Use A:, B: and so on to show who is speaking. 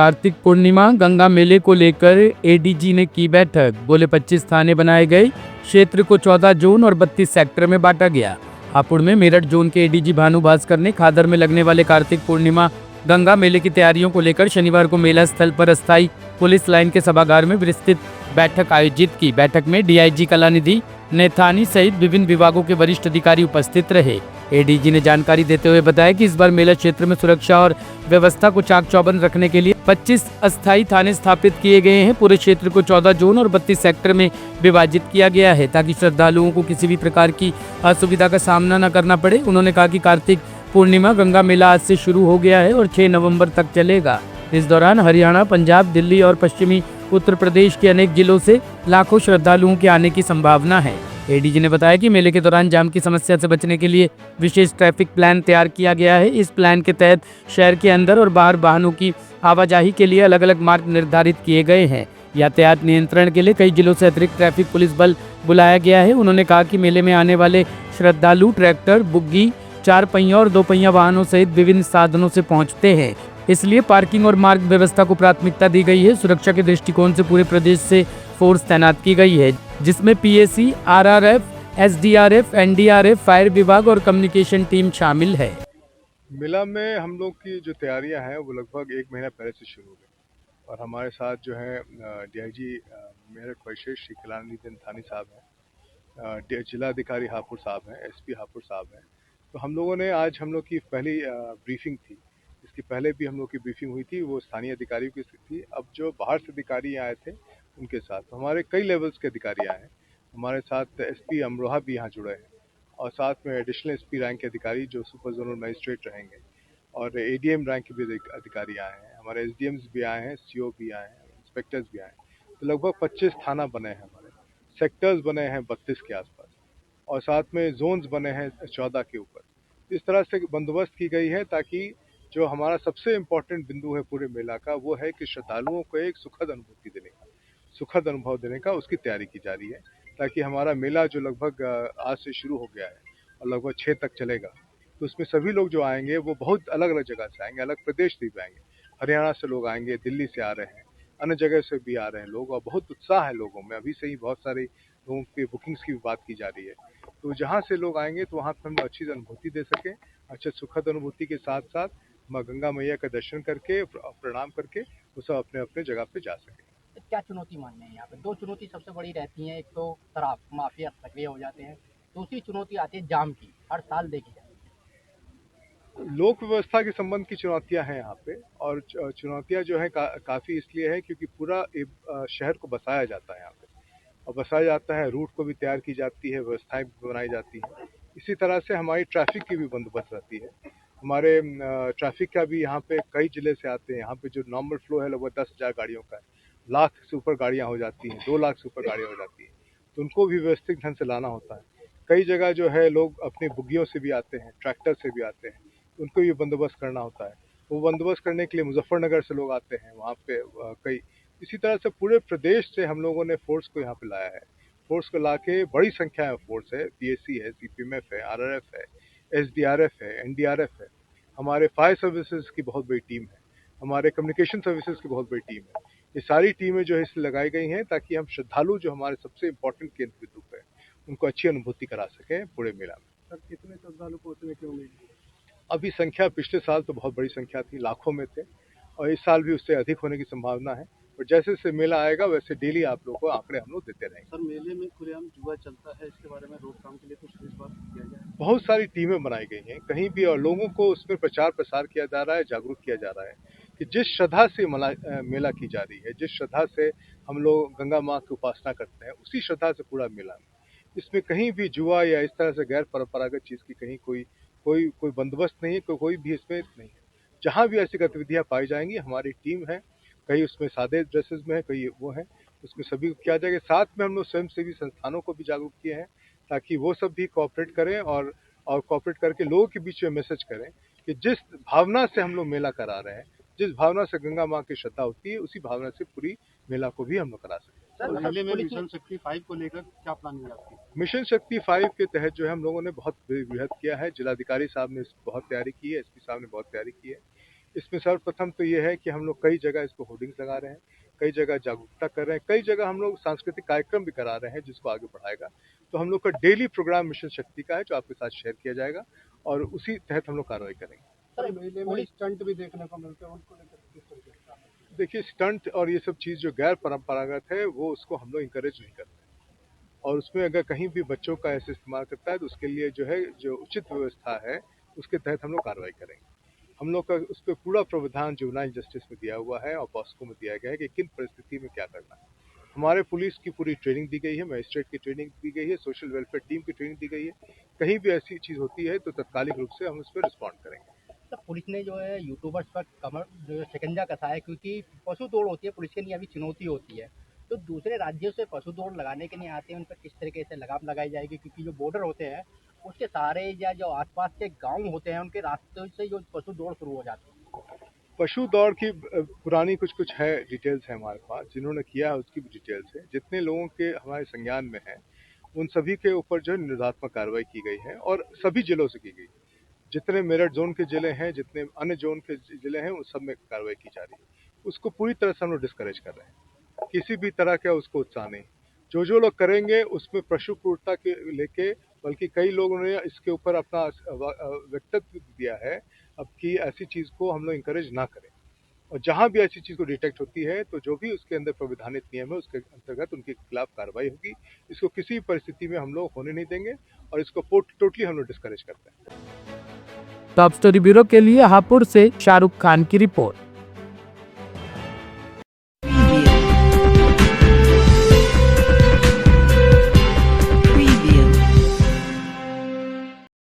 A: कार्तिक पूर्णिमा गंगा मेले को लेकर एडीजी ने की बैठक। बोले 25 थाने बनाए गए, क्षेत्र को 14 जोन और 32 सेक्टर में बांटा गया। हापुड़ में मेरठ जोन के एडीजी भानु भास्कर ने खादर में लगने वाले कार्तिक पूर्णिमा गंगा मेले की तैयारियों को लेकर शनिवार को मेला स्थल पर अस्थायी पुलिस लाइन के सभागार में विस्तृत बैठक आयोजित की। बैठक में डीआईजी कलानिधि नेथानी सहित विभिन्न विभागों के वरिष्ठ अधिकारी उपस्थित रहे। एडीजी ने जानकारी देते हुए बताया कि इस बार मेला क्षेत्र में सुरक्षा और व्यवस्था को चाक चौबंद रखने के लिए 25 अस्थायी थाने स्थापित किए गए हैं। पूरे क्षेत्र को 14 जोन और 32 सेक्टर में विभाजित किया गया है ताकि श्रद्धालुओं को किसी भी प्रकार की असुविधा का सामना न करना पड़े। उन्होंने कहा कि कार्तिक पूर्णिमा गंगा मेला आज से शुरू हो गया है और 6 नवंबर तक चलेगा। इस दौरान हरियाणा, पंजाब, दिल्ली और पश्चिमी उत्तर प्रदेश के अनेक जिलों से लाखों श्रद्धालुओं के आने की संभावना है। एडीजी ने बताया कि मेले के दौरान जाम की समस्या से बचने के लिए विशेष ट्रैफिक प्लान तैयार किया गया है। इस प्लान के तहत शहर के अंदर और बाहर वाहनों की आवाजाही के लिए अलग अलग मार्ग निर्धारित किए गए हैं। यातायात नियंत्रण के लिए कई जिलों से अतिरिक्त ट्रैफिक पुलिस बल बुलाया गया है। उन्होंने कहा कि मेले में आने वाले श्रद्धालु ट्रैक्टर, बुग्गी, 4 पहिया और 2 पहिया वाहनों सहित विभिन्न साधनों से पहुंचते हैं, इसलिए पार्किंग और मार्ग व्यवस्था को प्राथमिकता दी गई है। सुरक्षा के दृष्टिकोण से पूरे प्रदेश से फोर्स तैनात की गई है, जिसमें PAC, RRF, SDRF, NDRF, fire विभाग और कम्युनिकेशन टीम शामिल है।
B: मेला में हम लोग की जो तैयारियां हैं वो लगभग 1 महीना पहले से शुरू हो गई और हमारे साथ जो है डीआईजी मेरठ परिशेष श्री कलानिधि थानी साहब हैं, जिलाधिकारी हापुड़ साहब हैं, एसपी हापुड़ साहब हैं। तो हम लोगों ने आज हम लोग की पहली ब्रीफिंग थी। इसके पहले भी हम लोग की ब्रीफिंग हुई थी, वो स्थानीय अधिकारियों की थी। अब जो बाहर से अधिकारी आए थे उनके साथ तो हमारे कई लेवल्स के अधिकारी आए हैं। हमारे साथ एसपी अमरोहा भी यहाँ जुड़े हैं और साथ में एडिशनल एसपी रैंक के अधिकारी जो सुपर जोनल मजिस्ट्रेट रहेंगे और एडीएम रैंक के भी अधिकारी आए हैं। हमारे एसडीएम्स भी आए हैं, सीओ भी आए हैं, इंस्पेक्टर्स भी आए हैं। तो लगभग 25 थाना बने हैं, हमारे सेक्टर्स बने हैं 32 के आसपास और साथ में जोन्स बने हैं 14 के ऊपर। इस तरह से बंदोबस्त की गई है ताकि जो हमारा सबसे इम्पोर्टेंट बिंदु है पूरे मेला का वो है कि श्रद्धालुओं को एक सुखद अनुभूति देने का, सुखद अनुभव देने का उसकी तैयारी की जा रही है ताकि हमारा मेला जो लगभग आज से शुरू हो गया है और लगभग 6 तक चलेगा, तो उसमें सभी लोग जो आएंगे वो बहुत अलग अलग जगह से आएंगे, अलग प्रदेश से भी आएंगे। हरियाणा से लोग आएंगे, दिल्ली से आ रहे हैं, अन्य जगह से भी आ रहे हैं लोग और बहुत उत्साह है लोगों में। अभी से ही बहुत सारे लोगों की बुकिंग्स की भी बात की जा रही है। तो जहाँ से लोग आएंगे तो वहाँ पर हम अच्छी अनुभूति दे सकें, अच्छे सुखद अनुभूति के साथ साथ माँ गंगा मैया का दर्शन करके प्रणाम करके वो सब अपने अपने जगह पे जा सकें।
C: क्या चुनौती मानने हैं यहाँ पे? 2 चुनौती सबसे बड़ी रहती हैं। एक तो शराब माफिया सक्रिय हो जाते हैं, दूसरी चुनौती आती है जाम की, हर साल देखी जाती है।
B: लोक व्यवस्था के संबंध की चुनौतियां हैं यहाँ पे और चुनौतियां जो है काफी इसलिए है क्योंकि पूरा शहर को बसाया जाता है यहाँ पे और बसाया जाता है, रूट को भी तैयार की जाती है, व्यवस्थाएं भी बनाई जाती हैं। इसी तरह से हमारी ट्रैफिक की भी बंदोबस्त रहती है। हमारे ट्रैफिक का भी यहाँ पे कई जिले से आते हैं। यहाँ पे जो नॉर्मल फ्लो है लगभग 10,000 गाड़ियों का है, लाख से ऊपर गाड़ियाँ हो जाती हैं, 2 लाख से ऊपर गाड़ियाँ हो जाती हैं, तो उनको भी व्यवस्थित ढंग से लाना होता है। कई जगह जो है लोग अपनी बुग्गियों से भी आते हैं, ट्रैक्टर से भी आते हैं, उनको भी बंदोबस्त करना होता है। वो बंदोबस्त करने के लिए मुजफ्फरनगर से लोग आते हैं, वहाँ पे कई इसी तरह से पूरे प्रदेश से हम लोगों ने फोर्स को यहाँ पे लाया है। फोर्स को लाके बड़ी संख्या में फोर्स है, पीएसी है, सीपीएमएफ है, आरआरएफ है, एसडीआरएफ है, एनडीआरएफ है, हमारे फायर सर्विसेज की बहुत बड़ी टीम है, हमारे कम्युनिकेशन सर्विसेज की बहुत बड़ी टीम है। ये सारी टीमें जो है इसलिए लगाई गई हैं ताकि हम श्रद्धालु जो हमारे सबसे इम्पोर्टेंट केंद्र बिंदु है उनको अच्छी अनुभूति करा सकें पूरे मेला में।
D: सर कितने श्रद्धालु पहुंचने की उम्मीद है?
B: अभी संख्या पिछले साल तो बहुत बड़ी संख्या थी, लाखों में थे और इस साल भी उससे अधिक होने की संभावना है। और जैसे जैसे मेला आएगा वैसे डेली आप लोगों को आंकड़े हम लोग देते रहेंगे।
D: सर मेले में खुलेआम जुआ चलता है, इसके बारे में रोकथाम के लिए कुछ इस बार किया जाए?
B: बहुत सारी टीमें बनाई गई हैं कहीं भी और लोगों को उसमें प्रचार प्रसार किया जा रहा है, जागरूक किया जा रहा है कि जिस श्रद्धा से मेला की जा रही है, जिस श्रद्धा से हम लोग गंगा माँ की उपासना करते हैं, उसी श्रद्धा से पूरा मेला है। इसमें कहीं भी जुआ या इस तरह से गैर परंपरागत चीज की कहीं कोई बंदोबस्त नहीं है, कोई भी इसमें नहीं है। जहाँ भी ऐसी गतिविधियां पाई जाएंगी हमारी टीम है, कई उसमें सादे ड्रेसेस में है, कई वो है, उसमें सभी को किया जाएगा। साथ में हम लोग स्वयंसेवी संस्थानों को भी जागरूक किए हैं ताकि वो सब भी कोऑपरेट करें और कोऑपरेट करके लोगों के बीच में मैसेज करें कि जिस भावना से हम लोग मेला करा रहे हैं, जिस भावना से गंगा माँ की श्रद्धा होती है, उसी भावना से पूरी मेला को भी हम लोग करा सकते हैं।
D: सर मेले में मिशन शक्ति 5 को लेकर क्या प्लानिंग है आपकी?
B: मिशन शक्ति 5 के तहत जो है हम लोगों ने बहुत बृहद किया है। जिलाधिकारी साहब ने बहुत तैयारी की है, एसपी साहब ने बहुत तैयारी की है। इसमें सर्वप्रथम तो ये है कि हम लोग कई जगह इसको होर्डिंग्स लगा रहे हैं, कई जगह जागरूकता कर रहे हैं, कई जगह हम लोग सांस्कृतिक कार्यक्रम भी करा रहे हैं जिसको आगे बढ़ाएगा। तो हम लोग का डेली प्रोग्राम मिशन शक्ति का है जो आपके साथ शेयर किया जाएगा और उसी तहत हम लोग कार्रवाई करेंगे।
D: सर मेले में स्टंट भी देखने को मिलते हैं, उनको लेकर किस तरीके से काम है?
B: देखिए, स्टंट और ये सब चीज़ जो गैर परंपरागत है वो उसको हम लोग इंकरेज नहीं करते और उसमें अगर कहीं भी बच्चों का ऐसे इस्तेमाल करता है तो उसके लिए जो है जो उचित व्यवस्था है उसके तहत हम लोग कार्रवाई करेंगे। हम लोग का उस पर पूरा प्रावधान जुवेनाइल जस्टिस में दिया हुआ है और पॉस्को में दिया गया है कि किन परिस्थिति में क्या करना है। हमारे पुलिस की पूरी ट्रेनिंग दी गई है, मजिस्ट्रेट की ट्रेनिंग दी गई है, सोशल वेलफेयर टीम की ट्रेनिंग दी गई है। कहीं भी ऐसी चीज़ होती है तो तत्कालिक रूप से हम उस पर रिस्पॉन्ड करेंगे।
C: तो पुलिस ने जो है यूट्यूबर्स पर कमर जो है शिकंजा कसा है, क्योंकि पशु दौड़ होती है, पुलिस के लिए अभी चुनौती होती है। तो दूसरे राज्यों से पशु दौड़ लगाने के लिए आते हैं, उन पर किस तरीके से लगाम लगाई जाएगी, क्योंकि जो बॉर्डर होते हैं उसके सारे या जो आसपास के गांव होते हैं उनके रास्ते से जो पशु दौड़ शुरू हो जाती है।
B: पशु दौड़ की पुरानी कुछ है डिटेल्स है हमारे पास, जिन्होंने किया है उसकी भी डिटेल्स है। जितने लोगों के हमारे संज्ञान में है उन सभी के ऊपर जो है निरोधात्मक कार्रवाई की गई है और सभी जिलों से की गई। जितने मेरठ जोन के जिले हैं, जितने अन्य जोन के जिले हैं, उन सब में कार्रवाई की जा रही है। उसको पूरी तरह से हम लोग डिस्करेज कर रहे हैं, किसी भी तरह का उसको उत्साह नहीं। जो लोग करेंगे उसमें पशु क्रूरता के लेके, बल्कि कई लोगों ने इसके ऊपर अपना व्यक्तित्व दिया है अब कि ऐसी चीज़ को हम लोग इंकरेज ना करें। और जहाँ भी ऐसी चीज़ को डिटेक्ट होती है तो जो भी उसके अंदर प्रविधानित नियम है उसके अंतर्गत उनके खिलाफ कार्रवाई होगी। इसको किसी भी परिस्थिति में हम लोग होने नहीं देंगे और इसको टोटली हम लोग डिस्करेज करते हैं।
A: टॉप स्टोरी ब्यूरो के लिए हापुड़ से शाहरुख खान की रिपोर्ट।